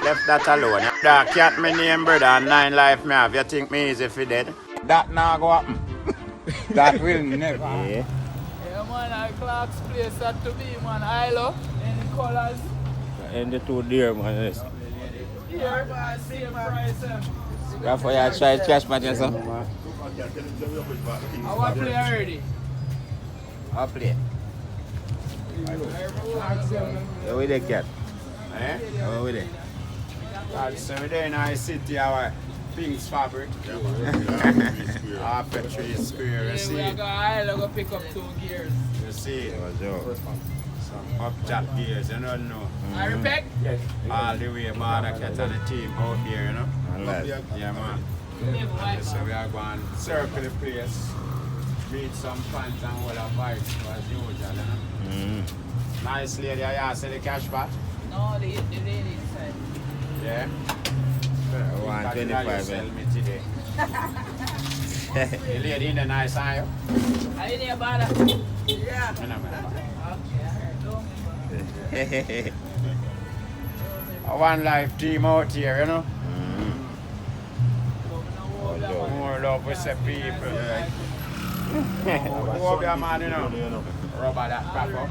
Left that alone. That cat me name brother and 9 life me have. You think me easy for dead? That now go happen. That will never. Yeah. Yeah, man, I Clark's place had to be, man. I love any colors. And the two deer, man. Here, man, same price. Therefore, you try trash man yourself. I want to play already. I'll play. How with the cat? Eh? How with it? So we there in our city, our Pink's fabric. Half a 3 square, you Yeah, see? we are going to pick up 2 gears. You see? Joe. Some upjack gears, you don't know. I repeat? All the way Bawdacat and the team out there, you know? Yeah, man. So we are going to circle the place, beat some fans and all the vibes as usual, you know? Nice lady, I see the cash back? No, the lady inside. Yeah? 125. Sell me today. The lady in the nice eye. Are you near Bada? Yeah. I know, man. Okay, A one life team out here, you know? More love with the people. Who up your man, you know? Rubber that proper.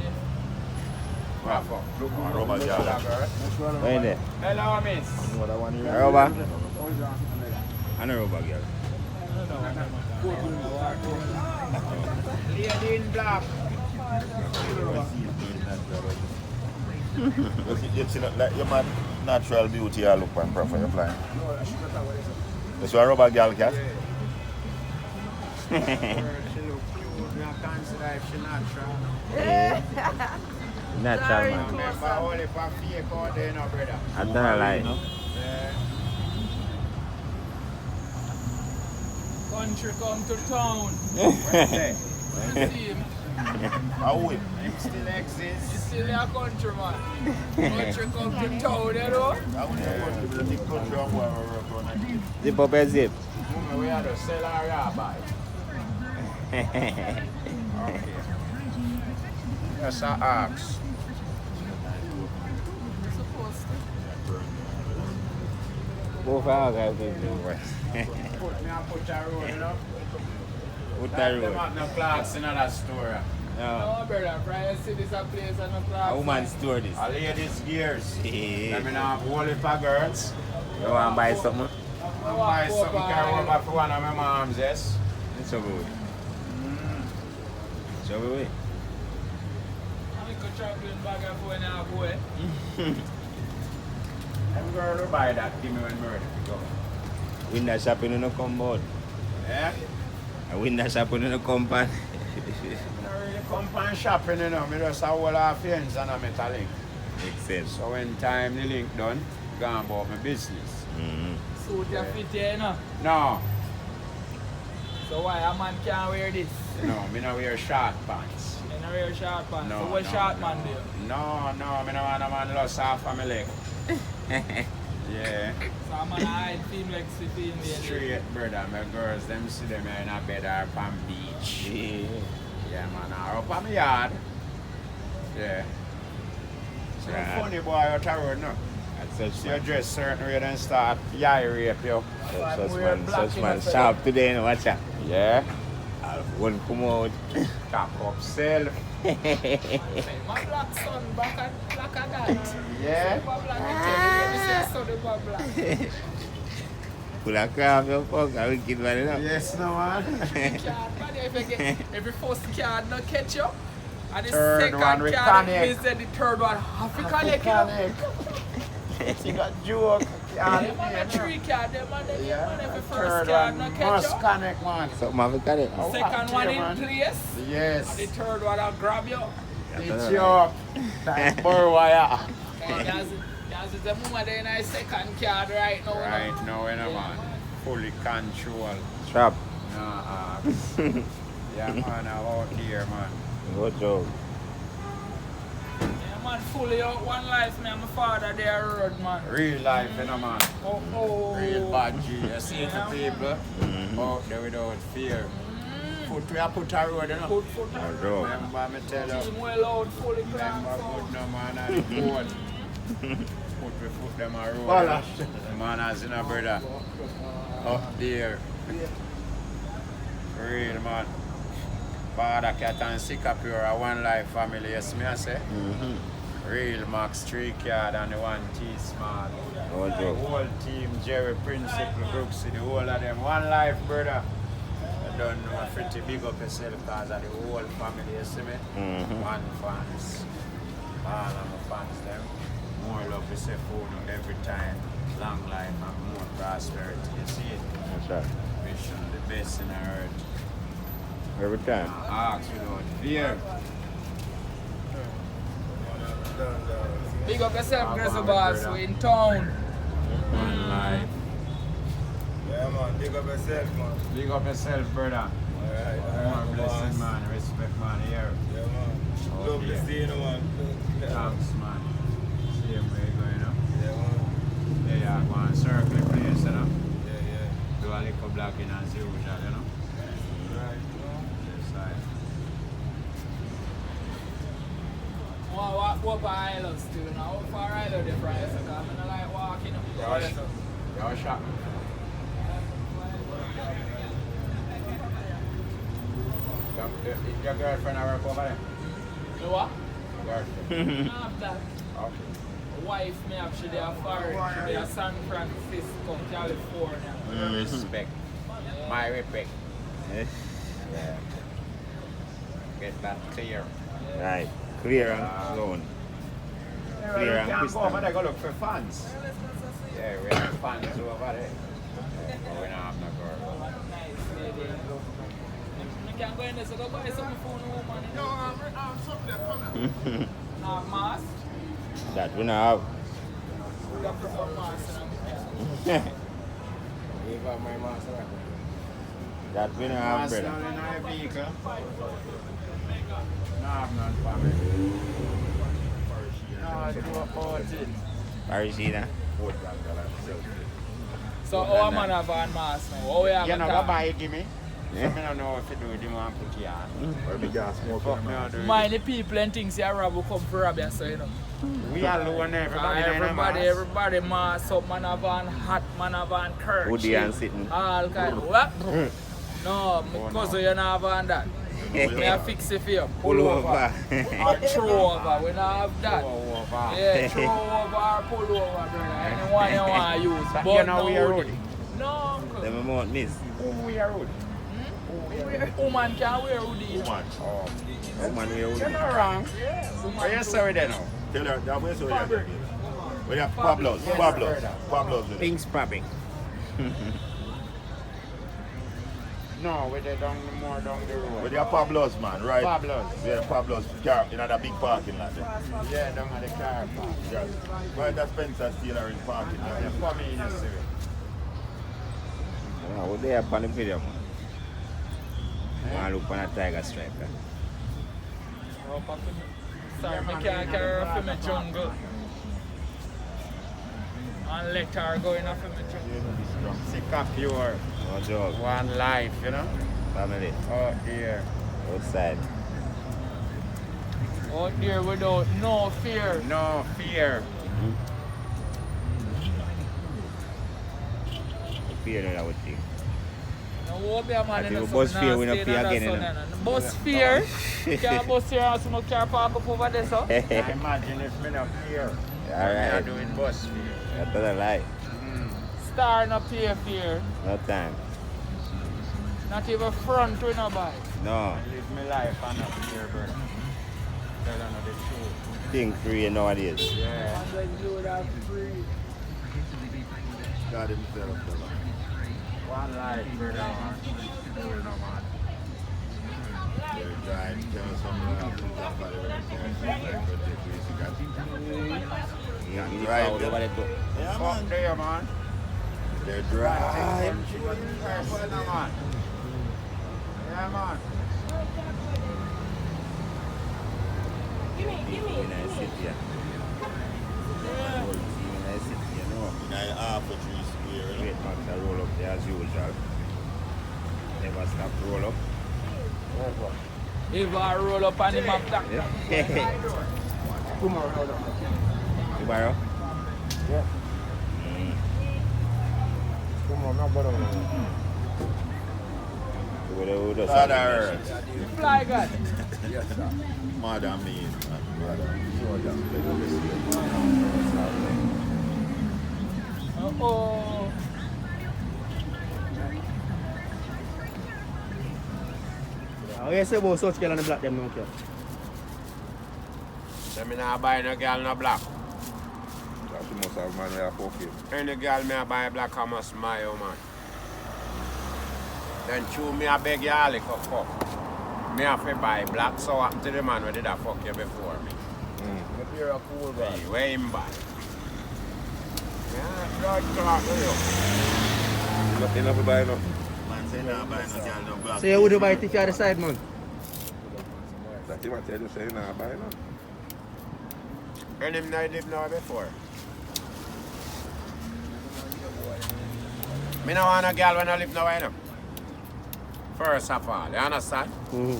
Proper. Rubber girl. Where there? Hello, miss. Rubber? I know rubber girl. Lady in black. You see, like your man natural beauty, you look and prefer your flying. That's your rubber girl cat. She look cute. I consider if she natural. Natural man. Remember, only for fake out there, no, brother. I don't lie. Yeah. country come to town. Wednesday. See him? How we? It still exists. He's still a country man. Country come to town, you know? How we want to be the country and work on it. Zip up a zip. We had to sell our rabbi. Okay. Yes, I ask. Supposed to. Both our guys will do Put me on put a road, you know? Put Like a them road. have no clocks in that store. No. No, brother. Brian see this a place and a class. A woman store this. A lady's gears. Yeah. I mean, I have whole heap of girls. You want to buy something? I buy something carry over for one of my moms, yes? It's so good. Show me way. I could traveling bag of when I boy. Them girl who buy that, give me one murder to go. Window shopping in the compound. Yeah? A window shopping in the compound. I don't really come pan shopping, you know. I just have all our friends and I met a link. Makes sense. So when time the link done, go about my business. Suit your fit here, you know? No, So why a man can't wear this? no, me no wear short pants. You know wear short pants. No, So what no, short no. man do? No, me no want a man lost half of my leg. Yeah. So a man hide film like see film here. Straight, brother. My girls, them see them in a bed or on beach. Yeah. Yeah, man, or up on my yard. Yeah. So Right. funny boy out the road, no? That's such See you man. dress certain way then start yai rape you. Such man sharp today, you know, watch out. Yeah. One come out. Cock up self. My black son back at black at that. Yeah. Super black at you. Me say so the black. Pull a craft, you fuck, I will kid man, you know. Yes, no man. Card, man, if you get every first card not catch you. And the Third second one we card, connect. me say the third one half you connect. You got joke. Yeah, man, a three card, them man, them man, every first Third card one not catch must you. connect, man. Something have to cut it. Oh, Second one in man. place. Yes. And the third one I'll grab you. It's you up. That burr wire. And that's the moment in a second card right now. Right now, you know, man. Fully control. Trap. Nah, yeah, man, I'm out here, man. Good job. Yeah, man, fully out one life, man. My father there road, man. Real life, you know, man. Oh. Real bad G. You see the people out there without fear. Put a road, you know. Put foot on. Good job. Remember me tell you. Team well out, fully Remember cranked good out. no man at the board. we put them on road. Man, as in a brother. Up there. Real man. Bawdacat and sickapure are one life family, yes me I say. Real Max 3 card and the 1 T small. The whole team, Jerry, Principal, Brooks, the whole of them. One life, brother. I don't know pretty big up yourself because of the whole family, you see me? One fans. All of my fans them. More love we say food every time. Long life and more prosperity. You see it? That's right. Mission the best in the earth. Every time. Ask without fear. Big up yourself, Grizzly Boss. We in town. One life. Yeah, man. Big up yourself, man. Big up yourself, brother. Alright, More blessing, man. Respect, man. Here. Yeah, man. Oh, Love to yeah. see you, man. Thanks, man. Same way going up. Yeah, man. Yeah, yeah. Go and circle the place, you know. Yeah. Do a little blocking as usual, you know. Right. Yes, I. What for islands too now? What for island the price? Because I don't like walking up the island. You're shot. Your girlfriend I work over there? You what? Girlfriend. I have that. Okay. Wife me have, she there foreign. She there San Francisco, California. Respect. My respect. Yes. Yeah. Get that clear. Right. Clear and clone. Clear and Go over crystal. there, go look for fans. Yeah, we have fans over there. Yeah, but we don't have no girl. Nice lady. I can go in there, so go buy something for the woman. No, I'm something that coming. Nah, mask. That we not We got to put some mask in. have. You got my mask right? That we not have, Mask brother. down in our vehicle. No, I'm not family. No, do a party. Parishina. So our man have on mask now. How we have You a know, car? go buy it, give me. So I don't know if you do it, you want to put it on. Where we got Fuck me, I do it. Mind the people and things you rob will come for rob you, so you know. We alone, everybody. Everybody mask up, man have on hat, man have on curtain. Woody and sitting. All kind. What? No, because you don't have on that. We have fix it for you. Pull over. Or throw over. We don't have that. Over. Yeah, throw over or pull over, brother. Anyone you want to use. But But you know no we are hoodie. roadie. No, uncle. Them won't miss. Who we are road? Woman can wear hoodie. Woman. Oh. Oh man, we are You're not wrong. Are you sorry then now? Tell her, that way so you we have Pablos. Pablos. things popping. No, we're down more down the road. But they are Pablos, man, right? Pablos. Yeah, Pablos. Car in that big parking lot. There. Yeah, down at the car park. Yeah. Right, that Spencer still are in parking lot. Yeah, for me, you see. Wow, what they have on the video, man? I look on a tiger stripe. Sorry, I can't carry her for my jungle. And let her go in for my jungle. Sickapure. No joke. One life, you know? Family. Oh dear. Outside. Out there without no fear. No fear. Fear that I would think. No, won't be a man I in think the we bus sun fear, and we not stay fear in the again, sun, you know. and bus fear? Can't bus fear and some car park up over there, so? I imagine if me not fear. Alright. I'm doing bus fear. That doesn't lie. Star not pay fear. No time. Not even front with nobody. No. I live my life and not fear, brother. Tell them the truth. Think free nowadays. Yeah. And when you would have free. God himself. One life, brother, man. No, man. They're driving, tell us something You Right, over there too. Yeah, Fuck man. there, man. They're driving. Man. Yeah, man. People in the city. Yeah. Old team in the city, you know. In half a 3 square, you know. Great Max a roll up there as usual. Never stop roll up. If I roll up on him, I'm back. You borrow? Yeah. Come on, not better. Father Earth. Fly God. Yes, sir. Mother me. Oh. How you say about such girl on the black them now, okay? So me not buy no girl no black. She must have money at pocket. Any girl me a buy black, I must buy you, man. Then chew me a beg you all for fuck. Me have to buy black, so what to the man who did a fuck you before me? You're a cool guy. Hey, where him buy? Yeah, God talk to you. Enough to buy nothing. Man say nah buy no girl no black. So you would buy it if you had the side, man? That's what I tell you, say nah buy nothing. And him not live now before. Me no want a girl when I live now, you know. First of all, you understand? Mm-hmm.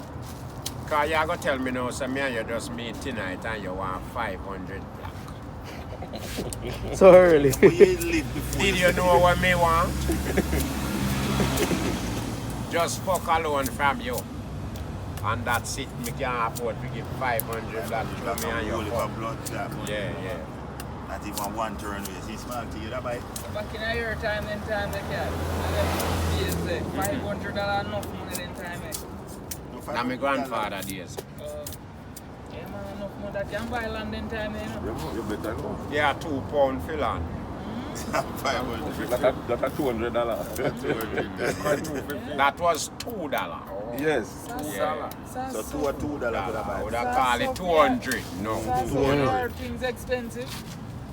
Because you are going to tell me now, so me and you just meet tonight and you want 500 black. So early. Where you live before Did you know what me want? Just fuck alone from you. And that's it. Me can't afford to give 500 black to me and you fuck. blood clot. Yeah, yeah. Not even one turn way. See small to you that buy. Back in your time, then time they can. Yes, $500 enough money then time. Now my grandfather days. Yeah, man, enough money that can buy land then time, you know. You better know. Yeah, £2 for land. 500. That's a $200. That was $2. Yes. Yeah. So $2 for that I buy. would have called it 200. No. All things expensive.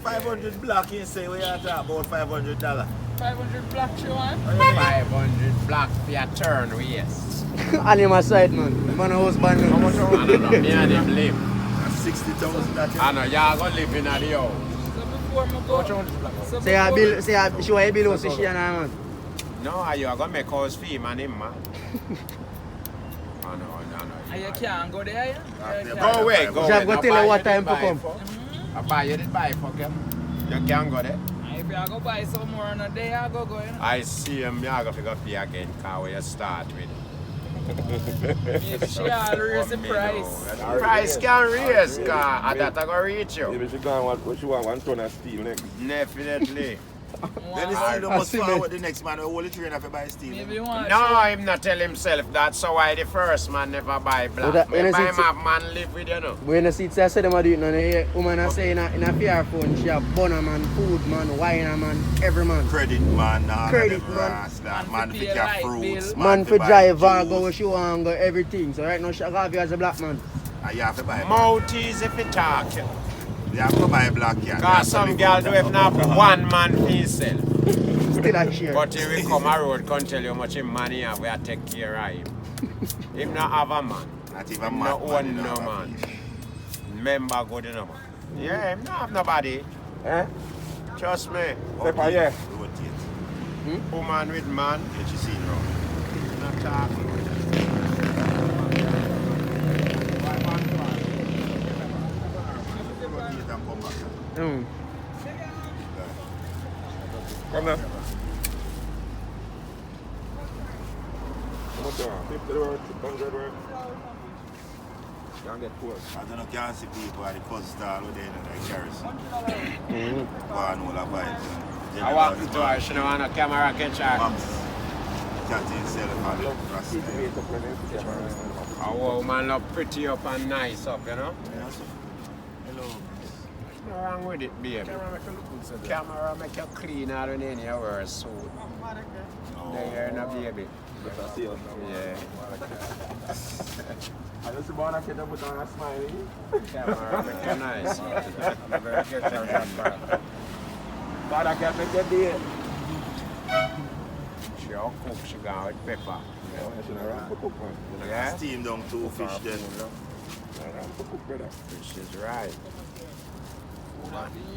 500 black you say we are talking about $500. 500 black you want? 500 black for your turn, yes. On my side, man. Man, I was banned. I don't know, me and him live. 60,000 that I know, y'all gonna live in the house. So before me go... Say I bill, say I show a bill, so she and I, man. No, you are gonna make house for him and him, man. I know. And you can't go there, yeah? Go away, go Jack, away. go tell her what time to come. I buy you the buy for him. You can't go there. And if you go buy some more on a day, I go, you know? I see him, you go figure pay again, because where you start with. Maybe she all raise the price. The price can raise, because that I go reach you. Maybe she want what she want, 1 ton of steel next. Definitely. Then the steel must forward the next man who hold the train if you buy steel. Maybe you want No, him not tell himself that, so why the first man never buy black. that- When when buy is it- man live with you know. When you see it, I say them a do it now. The woman I say in a fear phone, she have bunner man, food man, wine man, every man. Credit man, Credit man. man. Man to for pay your light fruits. bill. Man fi for buy drive, go juice. where she want, go everything. So right now she have you as a black man. And you have to buy black. Mouth easy if you talk. You have to buy black, yeah. Because some girl do have not one man for himself. Still a share. But he will come a road, can tell you how much money have, we have to take care of him. Him not have a man. Not even Him man. not own no man. Member good enough. Yeah, him not have nobody. Eh? Trust me. Pepper, yeah. Rotate. Woman with man. Get you seen now. Not talking. Rotate and come back. Come now. How much you want? 50 worth, 100 worth? Can't get poor. I don't know, can't see people at the first stall with them in the garrison. Go on all the vibes. I walk into her, she don't want a camera catch her. Max. Cat himself and the rest. A woman look pretty up and nice up, you know? Hello. What's wrong with it, baby? Camera make you clean out in any hour suit. There you no baby. Yeah. I just want to get up with a smiley. Camera make you nice. Bawdacat make your day. She all cook, she got with pepper. Yeah? Steam down 2 fish then. Which is right.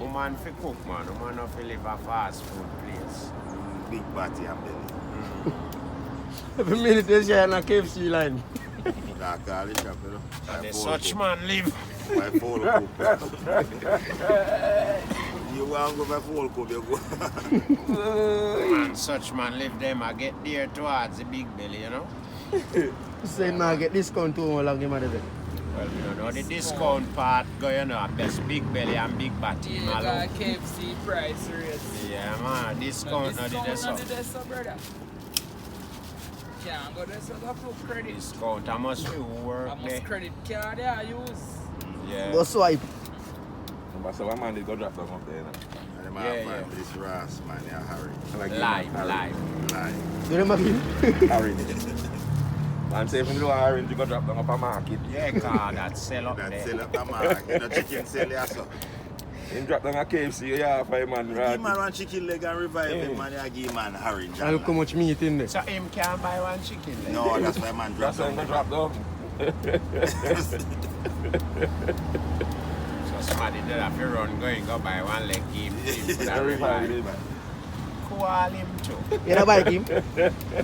Woman fi cook, man. Woman not fi live a fast food place. Big body and belly. Every minute they share on a KFC line. Dark all the shop, you know. And such man live. My phone cook. You want to go by full cup, you go. Man, such man live them, I get there towards the big belly, you know? Say man get discount too long him at it. Well, you know, the discount part go, you know, best big belly and big body. You got KFC price rates. Yeah, man, discount not the Not the desktop, brother. Can't go there, so go for credit. Discount, I must work I there. must credit card there, I use. Yeah. Go swipe. So one man did go drop down up there. Yeah. This Ross, man, yeah, Harry. Live. You remember him? Harry. Man, say if you do a Harry, you go drop down up a market. Yeah, God, that sell up That there. sell up the market. You know, chicken sell there, so. You drop down a KFC, you have 5 man, Give right? man one chicken leg and revive him, man. You give man Harry. And look how much meat in there. So him can't buy one chicken leg? No, that's why man drop That's why down. you drop down. So somebody did have to run, go buy one leg, give him for that Revive revive. him. Call him too. You don't bite him?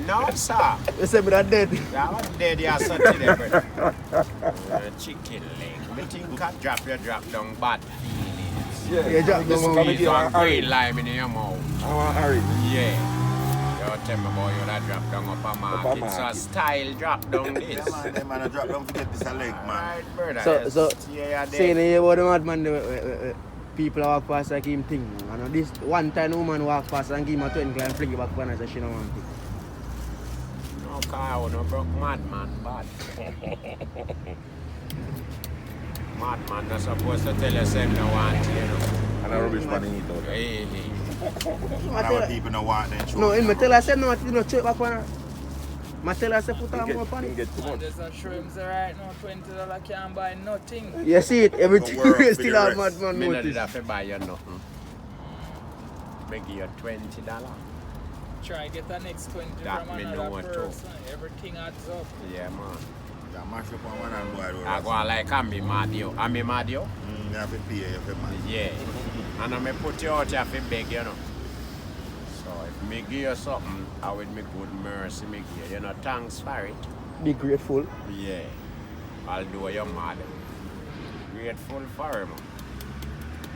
No, sir. You say me that dead. That one dead, you such a brother. Chicken leg. Me think I drop down bad feelings. Yeah, You drop this down is Squeeze one green lime in your mouth. I want Harry. Yeah. You tell me about you that drop down up a market. So market. style drop down this. Yeah, man, them man drop down forget this a leg, man. Alright, brother. So yeah, saying here about the madman, the people walk past like him thing. And this one time woman walk past and give him a 20 and fling it back when I say she don't want it. no car, no broke madman, bad. Madman not supposed to tell us him no want it, you know. And a rubbish man in it out. Really. And our people don't want them. No, in me tell her say no, you know, check back when I tell her say put her more on it. Get too And much. there's a shrimps right now, $20 can't buy nothing. You see it, everything Go work for still the have rest. madman Me not did notice. have to buy you nothing. Make you $20. Try get the next 20 That from me know another what person. Everything adds up. Yeah, man. You mash up on one and boy. I go on like I'm mad you. I'm mad you? You have to pay you for man. Yeah. And I may put you out here for beg, you know. So if me give you something, I with me good mercy me give you. You know, thanks for it. Be grateful. Yeah. Although you're mad. Grateful for him.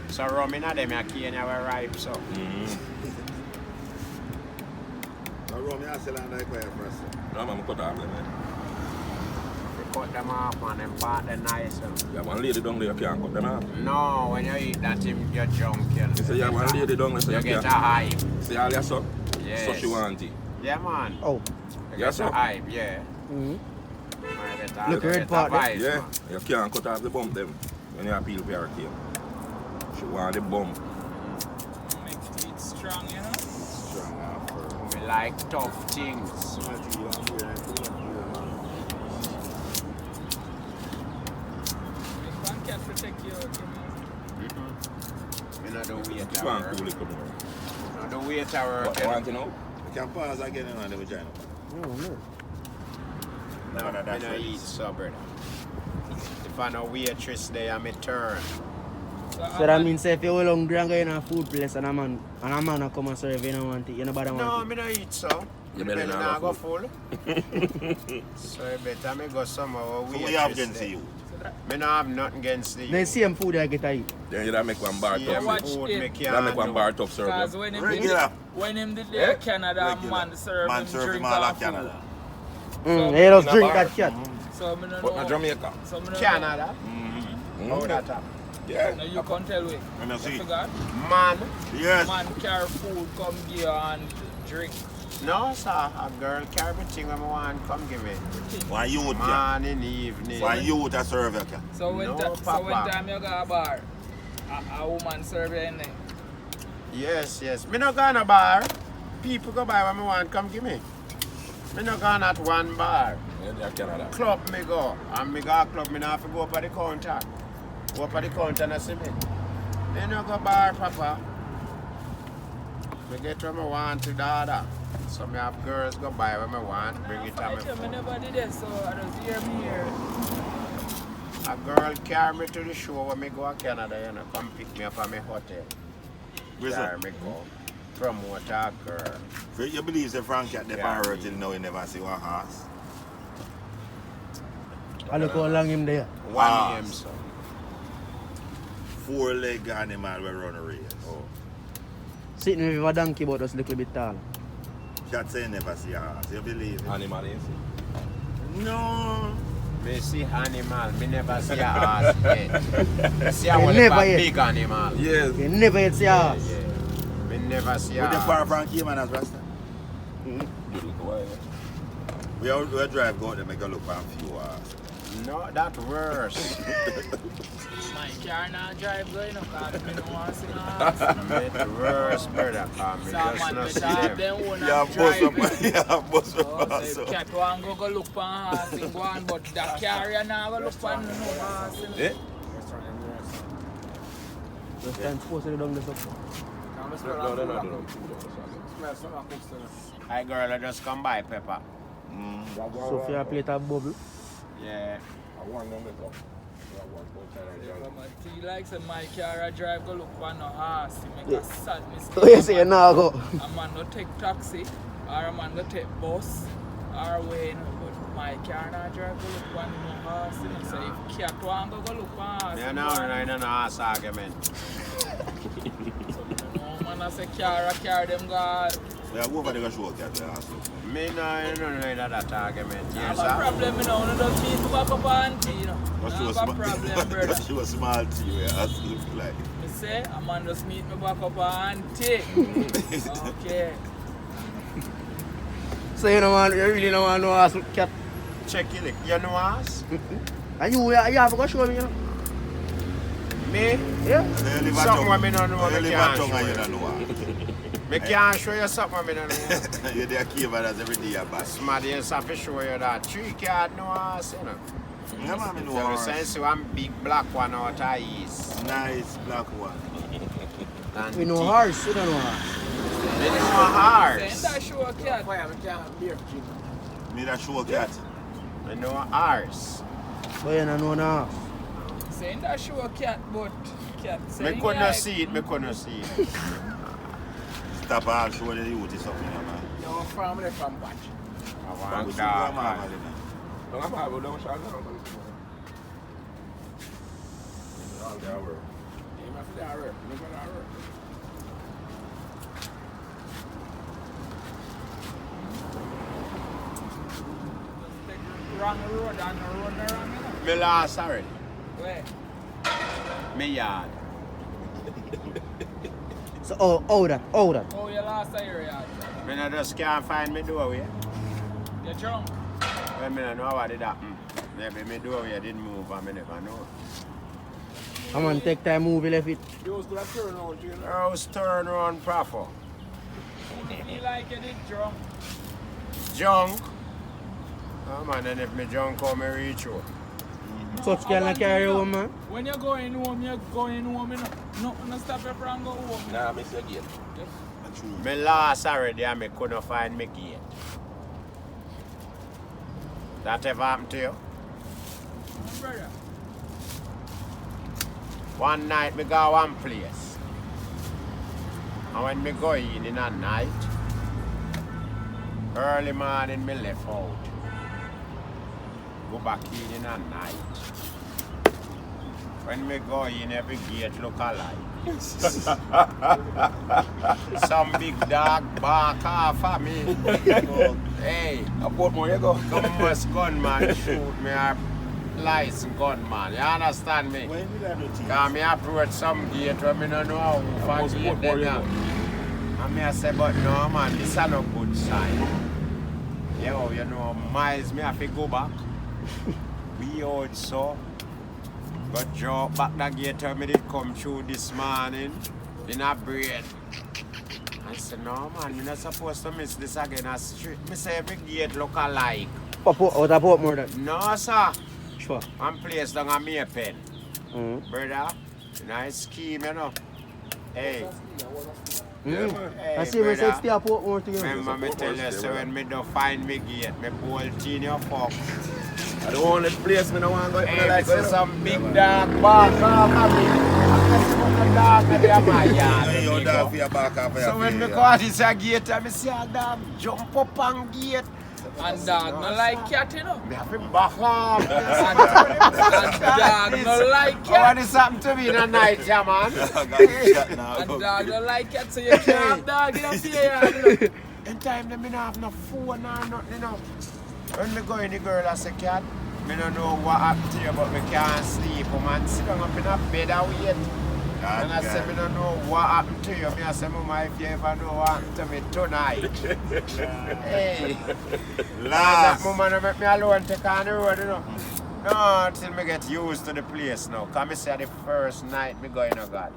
So rum in them, you can't have a ripe so. I run me and sell and like fire first. No, man, cut off them, man. You cut them off and them part the nice. You have one lady down there, you can't cut them off. No, when you eat that, you're drunk. You know. You say you have one lady down there, so You you get a can't. hype. See all your son? Yes. So she want it. Yeah, man. Oh. You Yes, get sir. a hype, yeah. Mm-hmm. Look, Look, red part there. Yeah, you can't cut off the bump them when you appeal for her cane. She want the bump. Make feet strong, you know? Strong out for. We like tough things. So much you want here and too much you want. Make one cat protect you, you know? You know the weight She want tower. cool it come here. You know the weight tower. What you want to know? You can pause again and the vagina. Oh, no. No, I that's don't right. eat so, brother. If I know waitress there, I'm a turn. So that means say if you're hungry and go in a food place and a man come and serve you don't want it, you know bother No, want me don't eat so. Your My belly belly not not go go full. So you better me go somewhere So where we have waitress against there. you. Me not have nothing against it. you. Then same food I get to eat. Then you don't make one bar Yeah, tough. watch food it. me You can't don't make one do. bar tough serve Because them. Regular. when him did there Canada, Regular. man serve Man him serve drink him all our of Canada. food. They just in a drink bar. that cat. So I don't But know. not Jamaica. So I don't know. Canada? Mm. How that happen? Yeah. Now you can't tell me. When I You see. forgot? Man, Yes. Man carry food, come here and drink. no sir, a girl carry me thing when I want come give me. One youth, yeah. Morning, evening. One youth a serve you. So when, No, so when Papa. time you go a bar, a woman serve you in there. Yes. Me no go on a bar. People go by when I want come give me. Me no go on at one bar. Yeah, they are Canada. Club me go. And me go a club, me not have to go up at the counter. Go up at the counter and see me. Me no go bar, Papa. Me get what I want to the order. So me have girls go buy what I want, bring it to me. I never did it, so I just hear me here. A girl carry me to the show when me go to Canada, you know, come pick me up at my hotel. Where's Carry that? me go. Promote a girl. You believe the Frank at the Yeah. bar till now you never see one horse. I look how long him there. One Ah. name, so. 4-leg animal will run a race. Oh. Sitting with a donkey but just a little bit tall. Cat say never see a horse. You believe it? Animal is No. Me see animal, me never see a horse yet. See a You whole never heap yet. big animal. Yes. You never yet see a horse. Yeah. Me never see a With the horse. far from Cayman as Rasta. We drive go out there make a look for a few horses. No, that worse. My car not drive going up, cause me no want to see no horse. It worse, brother. Cause me So just man, not me see have them. them one Yeah, and boss drive. up. Yeah, boss Oh, up. so if cat want go look for a horse, he go on, but that carrier now go look for no horse. You know. Eh? Just time supposed to do down this up. No. Hi girl, I just come by Pepper. Sophia plate a bubble. Yeah. I want them to He likes a my car I drive go look for no horse. He make Yeah. a sad mistake. Oh, you say you now go. A man go take taxi, or a man go take bus, or way, you know, but my car not drive go look for no horse. You know. So if cat want go look for horse, Yeah, he no, go on. no, no, horse argument. No man I say car them go. We are go over there to show cat the horse. Me no that argument. I Yes, have a sir. problem, you know. No don't mean to back up auntie, you know. I have a problem, brother. She was small to you, as look like. Me say, a man just meet me back up auntie. Okay. So you know man, you really don't want no horse cat. Check it, lick. You know horse? And you have to go show me, you know. Me? Yeah. Something what me don't know, You me live can't at tongue and you show don't know what. Me can't show you something what me don't know. You're there cavern as every day you back. Somebody else have to show you that. 3 card no horse, you know. Yeah, man, I know So we horse. sense one big black one out of east. Nice black one. And We know thick. horse, you don't know horse. They know horse. Saying that show a cat. Me that show cat. They know horse. But you don't know no horse. Saying that show a cat, but cat Me saying couldn't like, see it, me couldn't see it. Stop all show the youth is something, man. Your family from Batch. I We want should dark go, man. horse. No, I'm having no shot now. All the hour. Wrong road and run around, you know. Me lost already. Where? Me yard. So oh that. Oh, you lost a area. Me no just can't find me doorway. You're drunk. Well, me no know what did happen. Maybe me doorway didn't move and me never know. Come on, take time move, you left it. House turn around proper. Me like you did drunk. Junk. Oh man, and if me junk come, me reach you. Such can I carry home, man. When you're going home, you know. Nothing stop you from go home. Nah, I miss your gate. Me lost already and me couldn't find me gate. That ever happened to you? Brother. One night me go one place. And when me go in a night, early morning me left out. Go back in a night. When me go in, every gate look alike. Some big dog bark off of me. Hey, I bought more, you go. come must gunman shoot me or lice gunman. You understand me? When did I do things? Cause me approach some gate where me don't know how I to must gate put more, them you now. go. And me I say, but no man, this is no good sign. Yo, you know, miles me have to go back. We out so. But drop back the gate where me did come through this morning in a brain. I said, no man, you're not supposed to miss this again. A street. Me say every gate look alike. Pop out of port more than. No sir. Sure. I'm placed down a mere pen. Mm. Brother, nice scheme, you know. Hey, hey I see me say brother. stay a port more to you. Remember me tell you, so when me don't find me gate, me bolt in your fuck. I don't want to place me, no one go. Hey, me see some big dog bark off of me. I see some dog in my yard. Hey, your dog for your back off of your So when me face, go out this gate, I see a dog jump up on gate. And dog no like cat, you know. Me have to back off. And dog no like What cat. is happening to me in the night, yeah, man? And dog no like cat, so you can't have dog in a fear. In time, them me not have no phone or nothing, you know. When me go in, the girl as a cat, me don't know what happened to you, but me can't sleep. Man, sit down up in a bed and wait. And I say, me don't know what happened to you. Me I say, Mama, if you ever know what happened to me tonight. Hey. Last. Mama, don't make me alone take on the road, you know. No, till me get used to the place now. Because me say the first night me go in a God.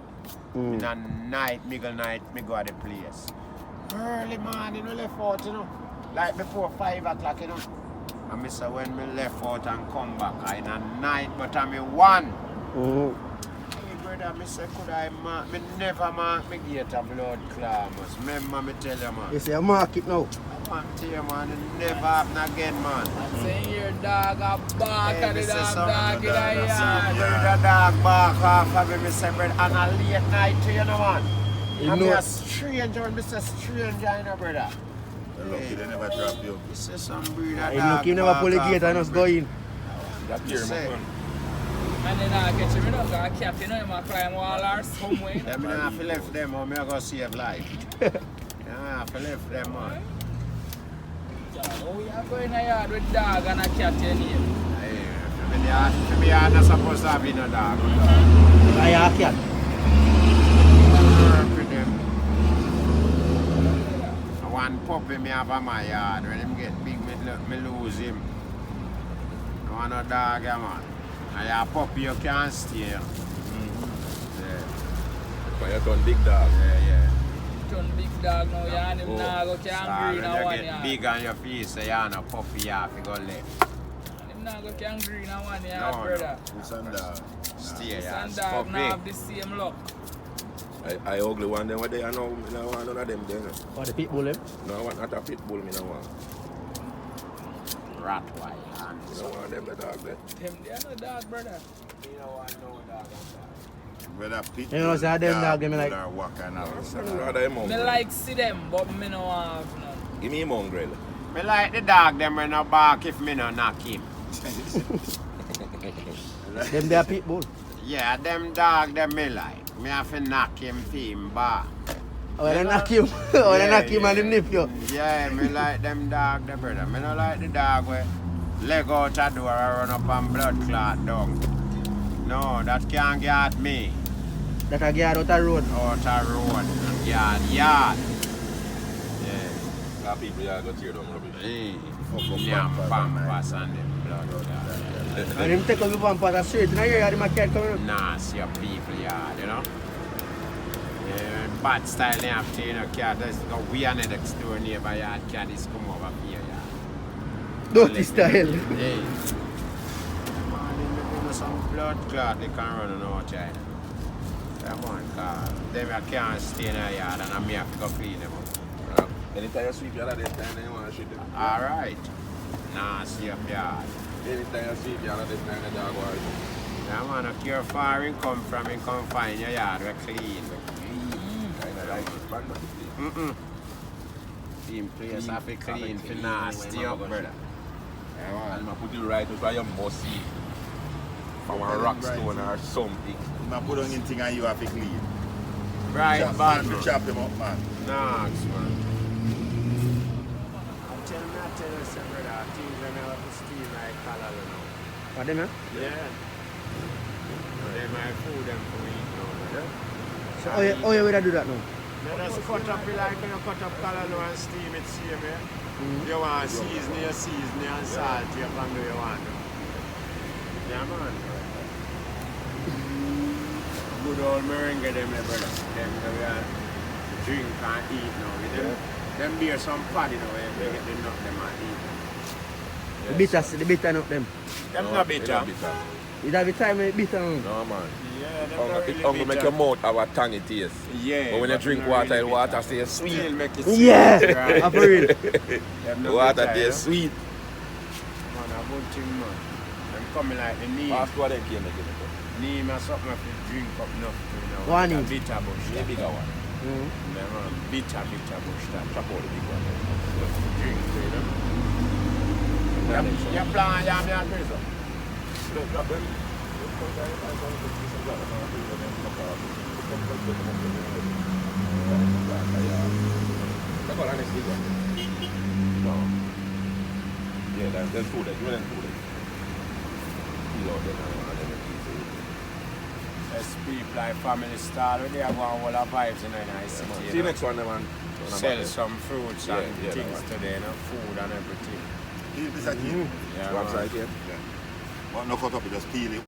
In a night, middle night, me go to the place. Early morning, we left out, you know. Like before 5 o'clock, you know. And me say when me left out and come back, I in a night, but I'm a one. Hey brother, me say could I mark, me never mark me gate a blood clamors. Remember me tell you, man. You say, mark it now. I want to tell you, man, it never happen again, man. I'm saying your dog a bark Hey, at me the say damn something dog in to the that, yard. see, the dog bark off of me, me say, brother, and a late night to you, know, man. You And know- me a stranger, when me say stranger, you know, brother. Lucky they never trap you. Me say some breed of You dog look, you never pull the bark gate off and of us me, go in. That here, my Say. son. And then I get you, me don't got a cat, you know, him a climb wall or somewhere. Yeah, me don't have to left them, or me a go save life. Yeah, I have to left them, man. Oh, we are going in the yard with dog and a cat in here. Hey, for me, I'm not supposed to have in a dog. I have a cat. Work with them. One puppy me have on my yard. When him get big, me lose him. I want a dog, yeah, man. And a puppy you can't steal. Yeah, But you turn big dog. yeah. Turn big dog now, you and him Oh. now go So can green when and you one get yard. big on your feet, so you're a puppy, you have to go left. Him now go can green and one yard, No, brother. This and that. Stay, yeah. And dog now have the same luck. I ugly one them what they are now. I don't want none of them there. Or the pit bull, them. No, I want not a pit bull. Me no want. Rottweiler. I don't want them the dog there. Him they are no dog, brother. You don't want no dog on Whether pit You know, say them dog, them bull like- or walk and all. I'd rather him Me mongrel. like see them, but me no have none. Give me a mongrel. Me like the dog them when I bark if me no knock him. Them they are pit bull. Yeah, them dog them me like. Me have to knock him for him bark. Oh, they knock him. Oh, they knock him and him nip you. Yeah, me like them dog them brother. Me no like the dog where leg out a door and run up and blood clot down. No, that can't get me. That a guard out the road. Out a road. Yard. Yeah. Got people here go tear down rubbish. Hey. Fuck up Yam Pampas, pampas and them blood clot. And him take up the vampire straight. Now you hear the cat coming. Nah, see your people yard, you know. Yeah, bad style they have to, you know, cat. There's no we are next door neighbor yard, cat is come over here yard. Dirty style. Hey. Man, they give some blood clot they can run on out China. Come on, car. Them can't stay in the yard and I may have to go clean them up. Anytime you sweep yard at that time, then you want to shoot them. Alright. Nah, see your yard. Anytime you sweep yard at that time, the dog want to shoot. Yeah, man, a care far in come from, in come find your yard, we clean. Kind of like it, man, but it clean. Team place have to clean for nasty up, brother. Yeah, And man. I put it right where you must see. From a rock stone or something. Man put on in thing and you have to clean. Right, Chop, bad, man, bro. chop him up, man. Nah, man. I tell you, say, brother, things they never to steal like color, you know. What them, eh? Yeah. They might food them for me, you know, brother. So, how you would do that now? They just cut up it like you know, cut up color now and steam it, same, yeah? You want season and salt, you can do you want. Yeah, man. Good old meringue them, eh, brother. Them we are drink and eat now. Them beer some paddy now, they get the nut them and eat. The bitter not them. Them No, not they bitter. not bitter. It have the time when it bitter now. No, man. Yeah, them Hunger, not it really hunger make your bitter. mouth have a tangy taste. Yeah. But when you but drink not water, really the water bitter. stays sweet. Still make it sweet. Yeah, Right. for real. Them The not water bitter, tastes sweet. Man, a good thing, man. Them coming like the neem. Ask what them came making it. Neem or something if you drink up enough to, you know. One like a neem. bitter bush. The bigger one. Yeah, man. Bitter bush. That Chop out the big one. drink, you know. You plan yam and prison? Yeah, that's food. You want food. As people like family style, they are going all the vibes in the city. See you next one, man. Sell some fruits and yeah, things today, you know, food and everything. Peel this again. Yeah, One man. side here. But no cut up, you just peel it.